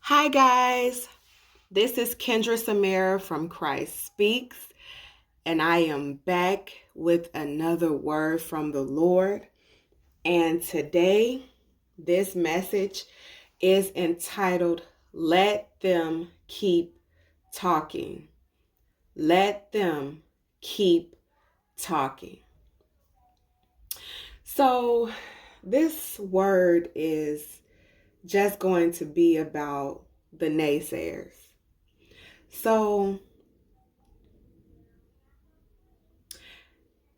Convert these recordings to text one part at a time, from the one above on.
Hi, guys. This is Kendra Samara from Christ Speaks, and I am back with another word from the Lord. And today, this message is entitled, Let Them Keep Talking. Let Them Keep Talking. So, this word is just going to be about the naysayers. So,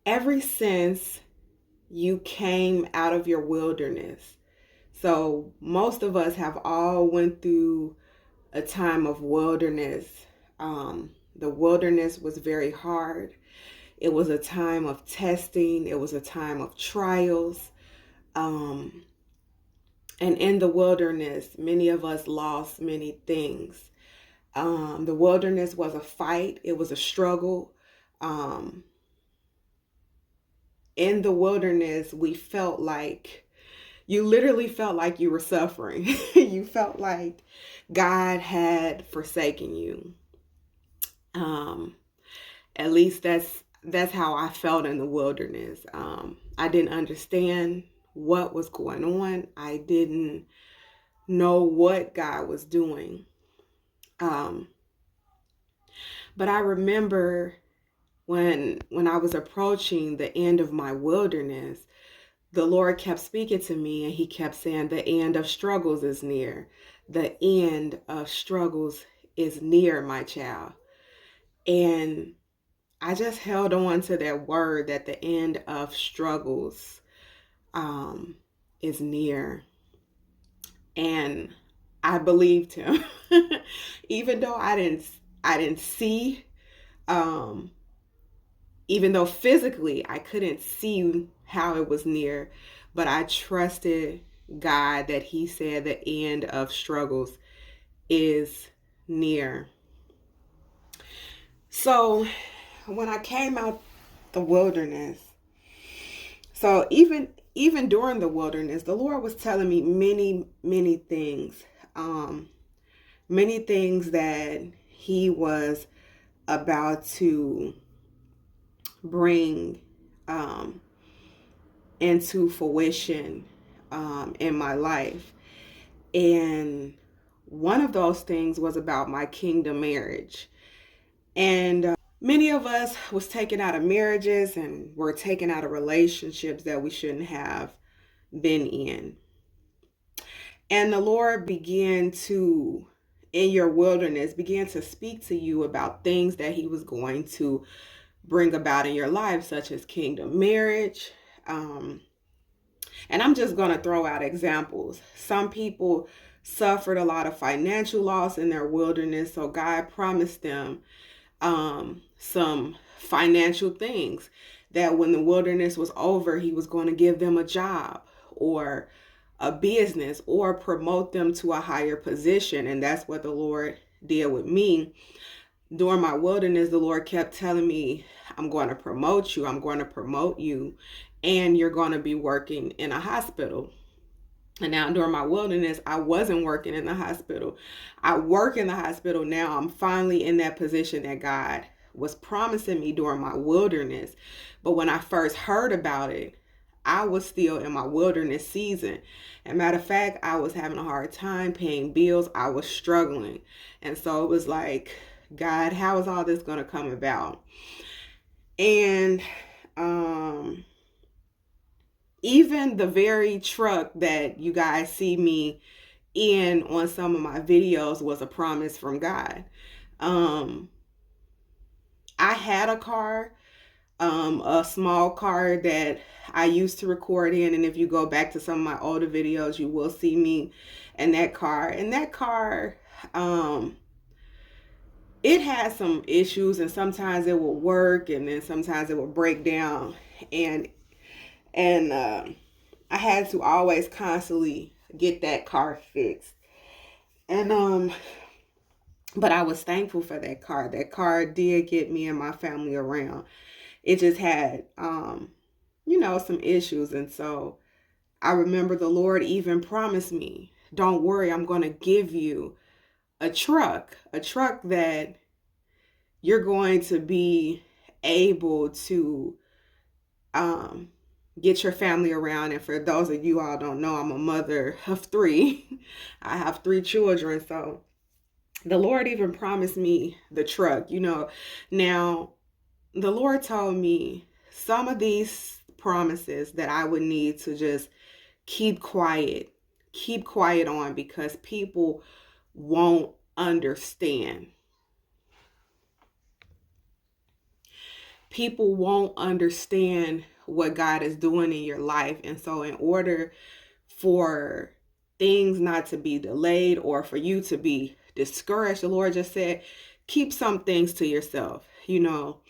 ever since you came out of your wilderness, so most of us have all went through a time of wilderness. The wilderness was very hard. It was a time of testing. It was a time of trials. Um, and in the wilderness, many of us lost many things. The wilderness was a fight. It was a struggle. Um, in the wilderness, we felt like you literally felt like you were suffering. You felt like God had forsaken you. Um, at least that's how I felt in the wilderness. I didn't understand what was going on. I didn't know what God was doing. Um, but I remember when I was approaching the end of my wilderness, the Lord kept speaking to me and he kept saying, the end of struggles is near. The end of struggles is near, my child. And I just held on to that word that the end of struggles is near. And I believed him. Even though I didn't see, um, even though physically I couldn't see how it was near, but I trusted God that he said the end of struggles is near. So when I came out the wilderness, so even during the wilderness, the Lord was telling me many things. Um, Many things that he was about to bring um, into fruition in my life. And one of those things was about my kingdom marriage. And many of us was taken out of marriages and were taken out of relationships that we shouldn't have been in. And the Lord began to, in your wilderness, began to speak to you about things that he was going to bring about in your life, such as kingdom marriage. Um, and I'm just going to throw out examples. Some people suffered a lot of financial loss in their wilderness, so God promised them some financial things that when the wilderness was over, he was going to give them a job or a business or promote them to a higher position. And that's what the Lord did with me. During my wilderness, the Lord kept telling me, I'm going to promote you. I'm going to promote you. And you're going to be working in a hospital. And now during my wilderness, I wasn't working in the hospital. I work in the hospital now. I'm finally in that position that God was promising me during my wilderness. But when I first heard about it, I was still in my wilderness season. And matter of fact, I was having a hard time paying bills. I was struggling. And so it was like, God, how is all this going to come about? And even the very truck that you guys see me in on some of my videos was a promise from God. Um, I had a car, a small car that I used to record in. And if you go back to some of my older videos, you will see me in that car. And that car, it has some issues, and sometimes it will work and then sometimes it will break down. And and I had to always constantly get that car fixed. And but I was thankful for that car. That car did get me and my family around. It just had some issues. And so I remember the Lord even promised me, don't worry, I'm going to give you a truck that you're going to be able to um, get your family around. And for those of you all don't know, I'm a mother of three. I have three children. So the Lord even promised me the truck, you know. Now, the Lord told me some of these promises that I would need to just keep quiet on, because people won't understand. People won't understand what God is doing in your life. And so, in order for things not to be delayed or for you to be discouraged, the Lord just said, keep some things to yourself, you know.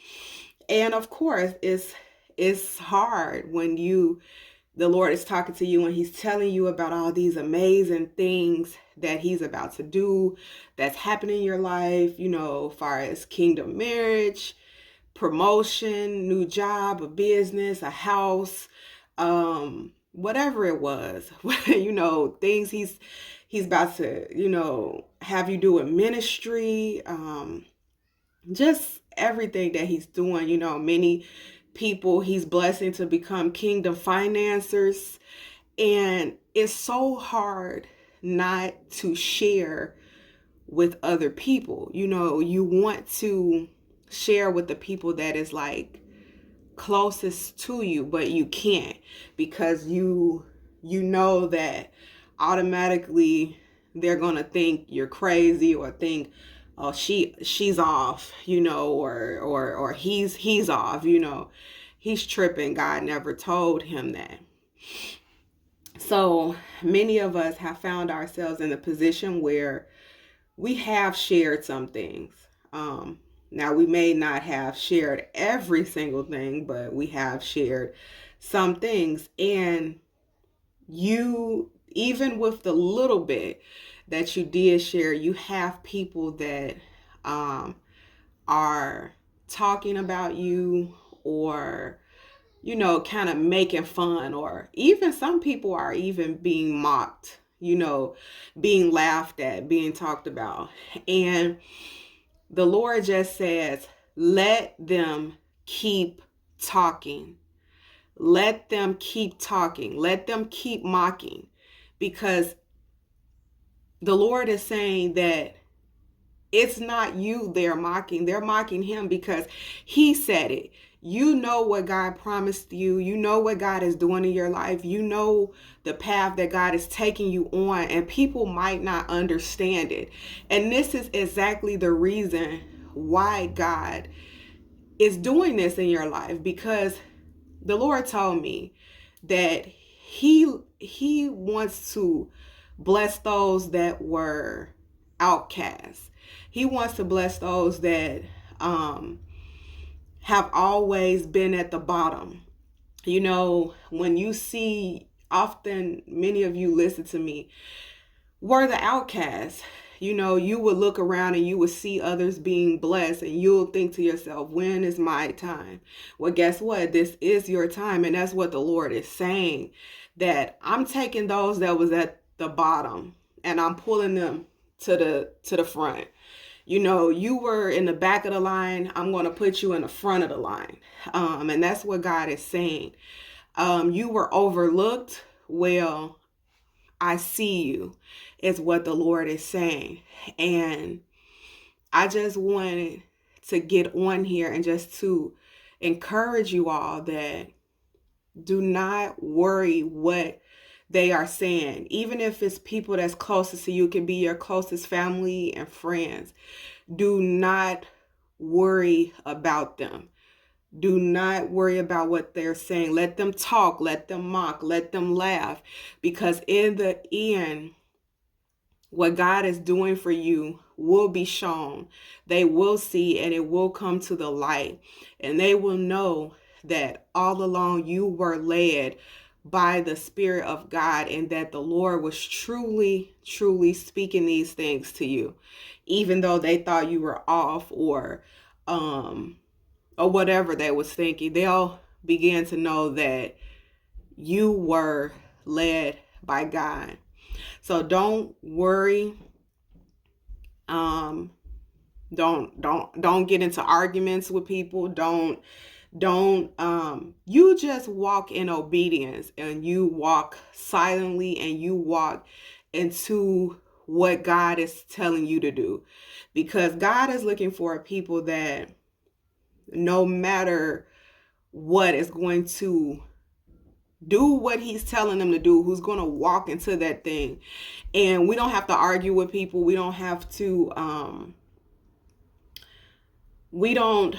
And of course, it's hard when the Lord is talking to you and he's telling you about all these amazing things that he's about to do, that's happening in your life, you know, as far as kingdom marriage, promotion, new job, a business, a house, whatever it was, you know, things he's about to, you know, have you do in ministry, just everything that he's doing. You know, many people he's blessing to become kingdom financiers, and it's so hard not to share with other people. You know, you want to share with the people that is like closest to you, but you can't, because you know that automatically they're gonna think you're crazy, or think, oh, she's off, you know, or he's off, you know, he's tripping. God never told him that. So many of us have found ourselves in a position where we have shared some things. Now, we may not have shared every single thing, but we have shared some things. And you, even with the little bit that you did share, you have people that are talking about you, or you know, kind of making fun, or even some people are even being mocked, you know, being laughed at, being talked about. And the Lord just says, let them keep talking. Let them keep talking. Let them keep mocking. Because the Lord is saying that it's not you they're mocking. They're mocking him because he said it. You know what God promised you. You know what God is doing in your life. You know the path that God is taking you on, and people might not understand it. And this is exactly the reason why God is doing this in your life, because the Lord told me that he wants to bless those that were outcasts. He wants to bless those that have always been at the bottom. You know, when you see, often many of you listen to me, were the outcasts. You know, you would look around and you would see others being blessed, and you'll think to yourself, when is my time? Well, guess what? This is your time. And that's what the Lord is saying, that I'm taking those that was at the bottom and I'm pulling them to the front. You know, you were in the back of the line, I'm going to put you in the front of the line. And that's what God is saying. You were overlooked. Well, I see you, is what the Lord is saying. And I just wanted to get on here and just to encourage you all that do not worry what they are saying. Even if it's people that's closest to you, it can be your closest family and friends. Do not worry about them. Do not worry about what they're saying. Let them talk, let them mock, let them laugh. Because in the end, what God is doing for you will be shown. They will see, and it will come to the light. And they will know that all along you were led by the Spirit of God, and that the Lord was truly, truly speaking these things to you, even though they thought you were off, or whatever they was thinking. They'll begin to know that you were led by God. So don't worry. Um, don't get into arguments with people. Don't you just walk in obedience, and you walk silently, and you walk into what God is telling you to do, because God is looking for people that no matter what is going to do what he's telling them to do, who's going to walk into that thing. And we don't have to argue with people. We don't have to we don't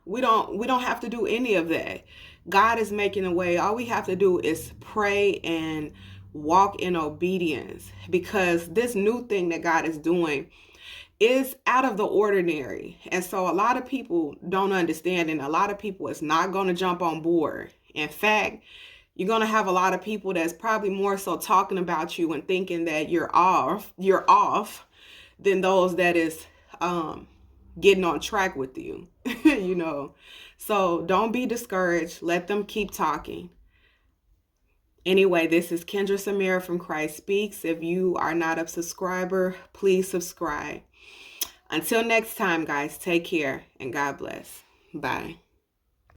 have to do any of that. God is making a way. All we have to do is pray and walk in obedience, because this new thing that God is doing is out of the ordinary. And so a lot of people don't understand, and a lot of people is not going to jump on board. In fact, you're going to have a lot of people that's probably more so talking about you and thinking that you're off than those that is getting on track with you. you know. So don't be discouraged. Let them keep talking. Anyway, this is Kendra Samira from Christ Speaks. If you are not a subscriber, please subscribe. Until next time, guys, take care and God bless. Bye.